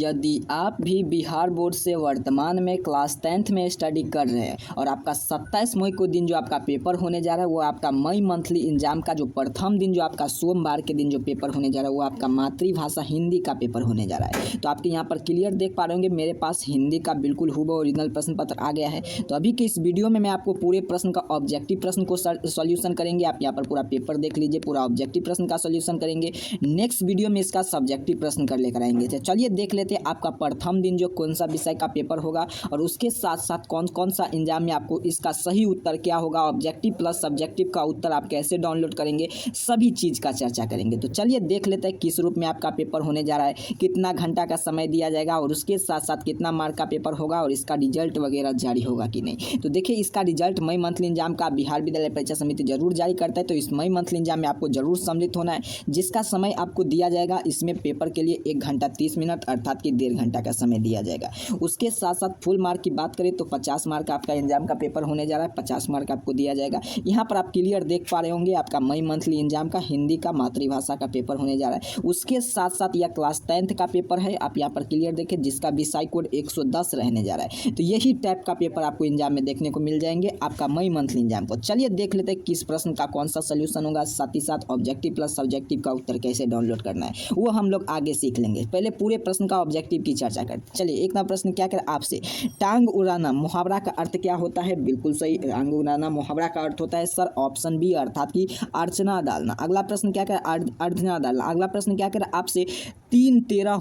यदि आप भी बिहार बोर्ड से वर्तमान में क्लास 10th में स्टडी कर रहे हैं और आपका 27 मई को दिन जो आपका पेपर होने जा रहा है वो आपका मई मंथली एग्जाम का जो प्रथम दिन जो आपका सोमवार के दिन जो पेपर होने जा रहा है वो आपका मातृभाषा हिंदी का पेपर होने जा रहा है। तो आपके यहाँ पर क्लियर देख पा रहे होंगे मेरे पास हिंदी का बिल्कुल हूबहू ओरिजिनल प्रश्न पत्र आ गया है। तो अभी के इस वीडियो में मैं आपको पूरे प्रश्न का ऑब्जेक्टिव प्रश्न को सॉल्यूशन करेंगे। आप यहाँ पर पूरा पेपर देख लीजिए, पूरा ऑब्जेक्टिव प्रश्न का सॉल्यूशन करेंगे। नेक्स्ट वीडियो में इसका सब्जेक्टिव प्रश्न कर लेकर आएंगे। तो चलिए देख लेते हैं आपका प्रथम दिन जो कौन सा विषय का पेपर होगा और उसके साथ साथ कौन कौन सा एग्जाम में आपको इसका सही उत्तर क्या होगा, ऑब्जेक्टिव प्लस सब्जेक्टिव का उत्तर आप कैसे डाउनलोड करेंगे, सभी चीज़ का चर्चा करेंगे। तो चलिए देख लेते हैं किस रूप में आपका पेपर होने जा रहा है, कितना घंटा का समय दिया जाएगा और उसके साथ साथ कितना मार्क का पेपर होगा और इसका रिजल्ट वगैरह जारी होगा कि नहीं। तो देखिए इसका रिजल्ट मई मंथली एग्जाम का बिहार विद्यालय परीक्षा समिति जरूर जारी करता है। तो इस मई मंथली एग्जाम में आपको जरूर सम्मिलित होना है, जिसका समय आपको दिया जाएगा इसमें पेपर के लिए 1 घंटा 30 मिनट अर्थात कि 1.5 घंटा का समय दिया जाएगा। उसके साथ साथ फुल मार्क की बात करें तो 50 मार्क का आपका एग्जाम का पेपर होने जा रहा है, 50 मार्क आपको दिया जाएगा। यहाँ पर आप क्लियर देख पा रहे होंगे आपका मई मंथली एग्जाम का हिंदी का मातृभाषा का पेपर होने जा रहा है। उसके साथ साथ यह क्लास 10th का पेपर है, आप यहाँ पर क्लियर देखें, जिसका विषय कोड 110 रहने जा रहा है। तो यही टाइप का पेपर आपको एग्जाम में देखने को मिल जाएंगे आपका मई मंथली एग्जाम को। चलिए देख लेते हैं किस प्रश्न का कौन सा सोल्यूशन होगा, साथ ही साथ ऑब्जेक्टिव प्लस सब्जेक्टिव का उत्तर कैसे डाउनलोड करना है वो हम लोग आगे सीख लेंगे। पहले पूरे प्रश्न का ऑब्जेक्टिव की चर्चा करते। चलिए एक नंबर प्रश्न क्या कर आपसे, टांग उड़ाना मुहावरा का अर्थ क्या होता है? बिल्कुल सही, टांग उड़ाना मुहावरा का अर्थ होता है सर ऑप्शन बी अर्थात की अर्चना डालना। अगला प्रश्न क्या कर अर्चना डालना। अगला प्रश्न क्या कर आपसे, 3-13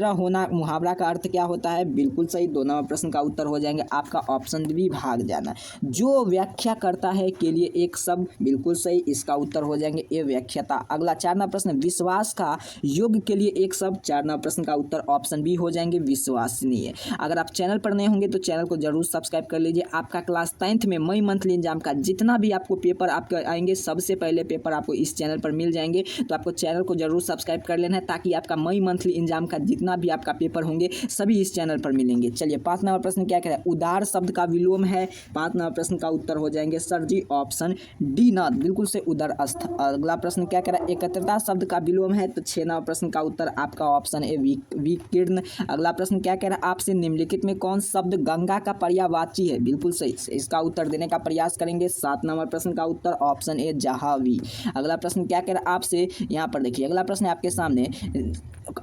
होना मुहावरा का अर्थ क्या होता है? बिल्कुल सही, 2 नंबर प्रश्न का उत्तर हो जाएंगे आपका ऑप्शन बी भाग जाना। जो व्याख्या करता है के लिए एक शब्द, बिल्कुल सही, इसका उत्तर हो जाएंगे ए व्याख्याता। अगला 4 नंबर प्रश्न, विश्वास का योग के लिए एक शब्द, 4 नंबर प्रश्न का उत्तर ऑप्शन बी हो जाएंगे विश्वसनीय। अगर आप चैनल पर नए होंगे तो चैनल को जरूर सब्सक्राइब कर लीजिए। आपका क्लास 10th में मई मंथली एग्जाम का जितना भी आपको पेपर आपके आएंगे सबसे पहले पेपर आपको इस चैनल पर मिल जाएंगे। तो आपको चैनल को जरूर सब्सक्राइब कर लेना है ताकि आपका मई मंथली एग्जाम का जितना भी आपका पेपर होंगे सभी इस चैनल पर मिलेंगे। चलिए 5 नंबर प्रश्न क्या कह रहा है, उदार शब्द का विलोम है। 5 नंबर प्रश्न का उत्तर हो जाएंगे सर जी ऑप्शन डी नाथ, बिल्कुल से उदर अस्थ। अगला प्रश्न क्या कह रहा है, एकत्रता शब्द का विलोम है। तो 6 नंबर प्रश्न का उत्तर आपका ऑप्शन ए विकीर्ण। अगला प्रश्न क्या कह रहा है आपसे, निम्नलिखित में कौन शब्द गंगा का पर्यायवाची है? बिल्कुल सही, इसका उत्तर देने का प्रयास करेंगे। 7 नंबर प्रश्न का उत्तर ऑप्शन ए जहावी। अगला प्रश्न क्या कह रहा है आपसे, यहाँ पर देखिए अगला प्रश्न आपके सामने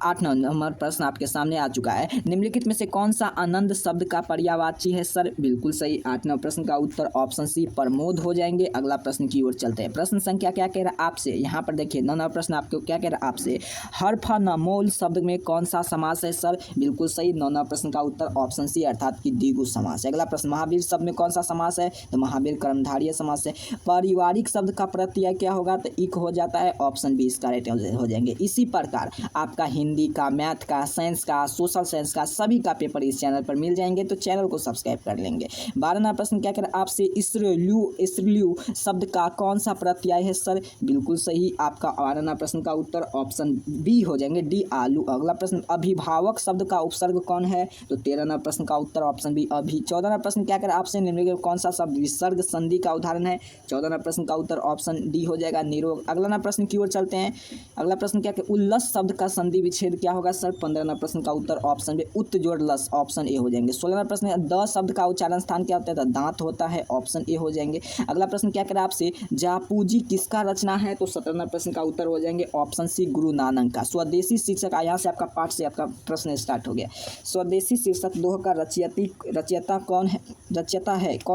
8 नंबर प्रश्न आपके सामने आ चुका है, निम्नलिखित में से कौन सा आनंद शब्द का पर्यायवाची है? सर बिल्कुल सही, 8 नंबर प्रश्न का उत्तर ऑप्शन सी प्रमोद हो जाएंगे। अगला प्रश्न की ओर चलते हैं। प्रश्न संख्या क्या कह रहा है आपसे, यहाँ पर देखिए 9 नंबर प्रश्न आपको क्या कह रहा है आपसे, हरफनमोल शब्द में कौन सा समास है? सर बिल्कुल सही, 9 नंबर प्रश्न का उत्तर ऑप्शन सी अर्थात की द्विगु समास है। अगला प्रश्न, महावीर शब्द में कौन सा समास है? तो महावीर कर्मधारय समास है। पारिवारिक शब्द का प्रत्यय क्या होगा? तो इक हो जाता है, ऑप्शन बी इसका राइट हो जाएंगे। इसी प्रकार आपका हिंदी का, मैथ का, साइंस का, सोशल साइंस का सभी का पेपर इस चैनल पर मिल जाएंगे। तो चैनल को सब्सक्राइब कर लेंगे। 12 नंबर प्रश्न क्या कर आपसे, इसलियू शब्द का कौन सा प्रत्यय है? सर बिल्कुल सही, आपका 12 नंबर प्रश्न का उत्तर ऑप्शन बी हो जाएंगे डी आलू। अगला प्रश्न, अभिभावक शब्द का उपसर्ग कौन है? तो 13 नंबर प्रश्न का उत्तर ऑप्शन बी अभी। 14 नंबर प्रश्न क्या कर आपसे, निम्नलिखित कौन सा शब्द विसर्ग संधि का उदाहरण है? 14 नंबर प्रश्न का उत्तर ऑप्शन डी हो जाएगा निरोग। अगला नंबर प्रश्न की ओर चलते हैं। अगला प्रश्न क्या कर उल्लस शब्द का संधि विच्छेद क्या होगा? सर 15 नंबर प्रश्न का उत्तर ऑप्शन बी उत जोड़ लस, ऑप्शन ए हो जाएंगे। 16 नंबर प्रश्न, द शब्द का उच्चारण स्थान क्या होता है? तो दांत होता है, ऑप्शन ए हो जाएंगे। अगला प्रश्न क्या करें आपसे, जापूजी किसका रचना है? तो 17 नंबर प्रश्न का उत्तर हो जाएंगे ऑप्शन सी गुरु नानक का। स्वदेशी शीर्षक, यहाँ से आपका पाठ से आपका प्रश्न स्टार्ट हो गया। स्वदेशी शीर्षक दोह का रचयिता कौन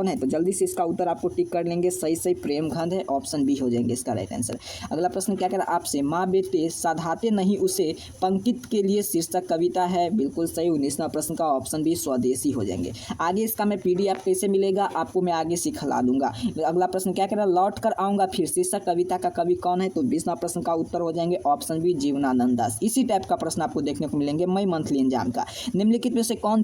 है? तो जल्दी से इसका उत्तर आपको टिक कर लेंगे, सही प्रेमगंध है, ऑप्शन बी हो जाएंगे इसका राइट आंसर। अगला प्रश्न क्या करें आपसे, माँ बेटे साधाते नहीं उसे पंकित के लिए शीर्षक कविता है? बिल्कुल सही, 19वां प्रश्न का ऑप्शन बी स्वदेशी हो जाएंगे। आगे इसका मैं पीडीएफ कैसे मिलेगा आपको मैं आगे सिखला दूंगा। अगला प्रश्न क्या कह रहा है, लौट कर आऊंगा फिर शीर्षक कविता का कवि कौन है? तो 20वां प्रश्न का उत्तर हो जाएंगे ऑप्शन बी जीवनानंद दास। इसी टाइप का प्रश्न आपको देखने को मिलेंगे मई मंथली एग्जाम का। निम्नलिखित में से कौन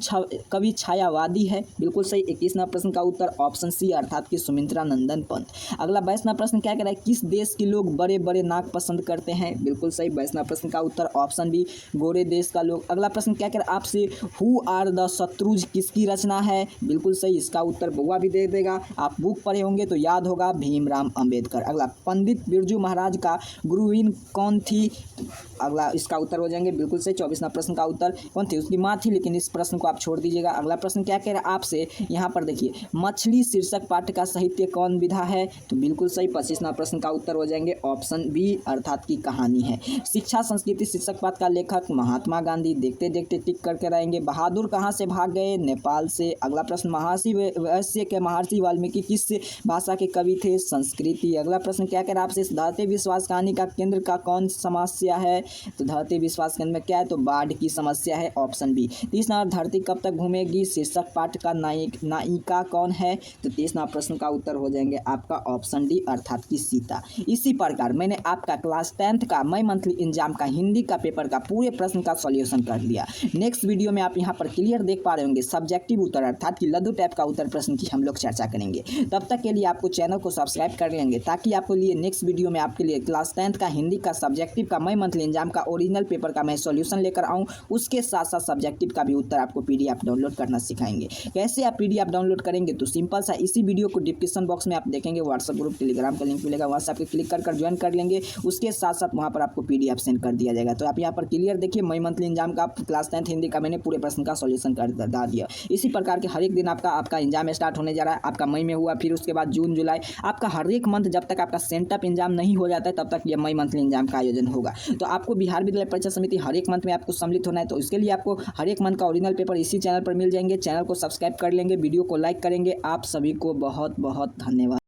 कवि छायावादी है? बिल्कुल सही, 21वां प्रश्न का उत्तर ऑप्शन सी अर्थात की सुमित्रा नंदन पंत। अगला 22वां प्रश्न क्या कह रहा है, किस देश के लोग बड़े बड़े नाक पसंद करते हैं? बिल्कुल सही, 22वां प्रश्न का उत्तर ऑप्शन ऑप्शन बी गोरे देश का लोग। अगला प्रश्न क्या कह रहा है आपसे, हु आर द शत्रुज किसकी रचना है? बिल्कुल सही, इसका उत्तर बउआ भी दे देगा। आप बुक पढ़े होंगे तो याद होगा, भीमराव अंबेडकर। अगला, पंडित बिरजू महाराज का गुरुविन कौन थी? अगला इसका उत्तर हो जाएंगे बिल्कुल सही। 24वां प्रश्न का उत्तर कौन थी? उसकी माँ थी, लेकिन इस प्रश्न को आप छोड़ दीजिएगा। अगला प्रश्न क्या कह रहा है आपसे, यहाँ पर देखिए, मछली शीर्षक पाठ्य का साहित्य कौन विधा है? तो बिल्कुल सही, 25वां प्रश्न का उत्तर हो जाएंगे ऑप्शन बी अर्थात की कहानी है। शिक्षा संस्कृति शीर्षक पाठ का लेखक महात्मा गांधी। देखते देखते टिक करके रहेंगे। बहादुर कहाँ से भाग गए? नेपाल से। अगला प्रश्न, महर्षि वाल्मीकि किस भाषा के कवि थे? संस्कृति। अगला प्रश्न क्या कह रहा है आपसे, धरती विश्वास कहानी का केंद्र का कौन समस्या है? तो धरती विश्वास केंद्र में क्या है? तो बाढ़ की समस्या है, ऑप्शन बी। 30वां, धरती कब तक घूमेगी शीर्षक पाठ का नायिका कौन है? तो 30वां प्रश्न का उत्तर हो जाएंगे आपका ऑप्शन डी अर्थात की सीता। इसी प्रकार मैंने आपका क्लास 10th का मई मंथली एग्जाम का हिंदी का पेपर का पूरे प्रश्न का सॉल्यूशन कर दिया। नेक्स्ट वीडियो में आप यहाँ पर क्लियर देख पा रहे होंगे सब्जेक्टिव उत्तर अर्थात की लद्दू टाइप का उत्तर प्रश्न की हम लोग चर्चा करेंगे। तब तक के लिए आपको चैनल को सब्सक्राइब कर लेंगे ताकि आपको लिए नेक्स्ट वीडियो में आपके लिए क्लास 10th का हिंदी का सब्जेक्टिव का मई मंथली एग्जाम का ओरिजिनल पेपर का मैं सॉल्यूशन लेकर आऊँ। उसके साथ साथ सब्जेक्टिव का भी उत्तर आपको पीडीएफ डाउनलोड करना सिखाएंगे। कैसे आप पीडीएफ डाउनलोड करेंगे? तो सिंपल सा, इसी वीडियो को डिस्क्रिप्शन बॉक्स में आप देखेंगे व्हाट्सएप ग्रुप टेलीग्राम का लिंक मिलेगा, वहाँ से आप क्लिक कर ज्वाइन कर लेंगे। उसके साथ साथ वहाँ पर आपको पीडीएफ सेंड कर दिया जाएगा। तो आप यहाँ पर क्लियर देखिए, मई मंथली एग्जाम का क्लास 10th हिंदी का मैंने पूरे प्रश्न का सॉल्यूशन कर दिया। इसी प्रकार के हर एक दिन आपका एग्जाम स्टार्ट होने जा रहा है। आपका मई में हुआ, फिर उसके बाद जून जुलाई, आपका हर एक मंथ जब तक आपका सेंटअप एग्जाम नहीं हो जाता है तब तक ये मई मंथली एग्जाम का आयोजन होगा। तो आपको बिहार विद्यालय परीक्षा समिति हर एक मंथ में आपको सम्मिलित होना है। तो इसके लिए आपको हर एक मंथ का ओरिजिनल पेपर इसी चैनल पर मिल जाएंगे। चैनल को सब्सक्राइब कर लेंगे, वीडियो को लाइक करेंगे। आप सभी को बहुत बहुत धन्यवाद।